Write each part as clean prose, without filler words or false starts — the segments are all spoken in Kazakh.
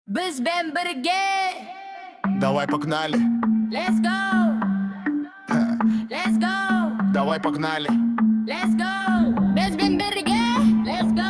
Бізбен бірге. Давай погнали. Let's go. Let's go. Давай погнали. Let's go. Бізбен бірге. Let's go.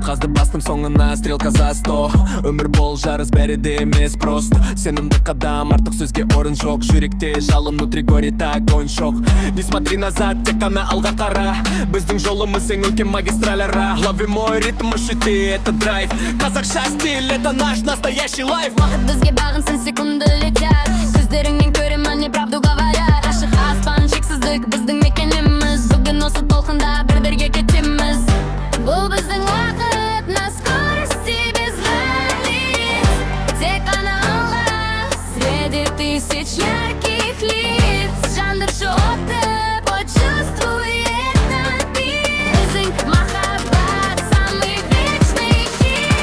Қазды бастым соңына стрелка за 100. Өмір бол жарыс бәрі емес просто. Сенімді қадам артық сөзге орын жоқ. Жүректе жалын внутри горит огонь шок. Не смотри назад, тек қана алға қара. Біздің жолымыз ең үлкен магистраль ара. Лови мой ритм, ощути это драйв. Қазақша стиль, это наш настоящий лайф. Уақыт бізге бағынсын, секунды летят. Көздеріңнен көремін, не правду говорят. Ашық аспан, шексіздік біздің мекеніміз. Бүгін осы толқында бір-бірге кетеміз. Бұл біздің уақыт, на скорости без границ. Тек қана алға, среди тысяч ярких лиц. Жандыршы отты, почувствуй этот бит. Біздің махаббат, самый вечный хит.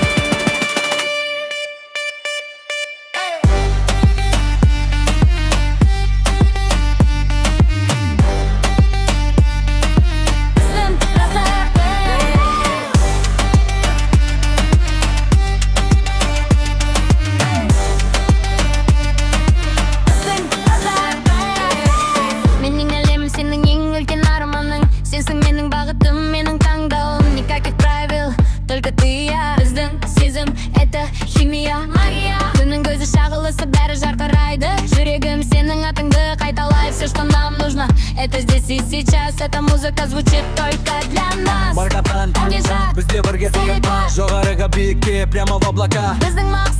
Менің әлемім сенің ең үлкен арманың. Сенсің менің бағытым, менің таңдауым. Никаких правил, только ты и я. Біздің сезім, это химия, магия. Күннің көзі шағылысып бәрі жарқырайды. Жүрегім сенің атыңды қайталай. Все, что нам нужно, это здесь и сейчас. Эта музыка звучит только для нас. Барқатан, Понижать, бізде бірге серебра. жоғарыға биікке, прямо в облака. Біздің мақсат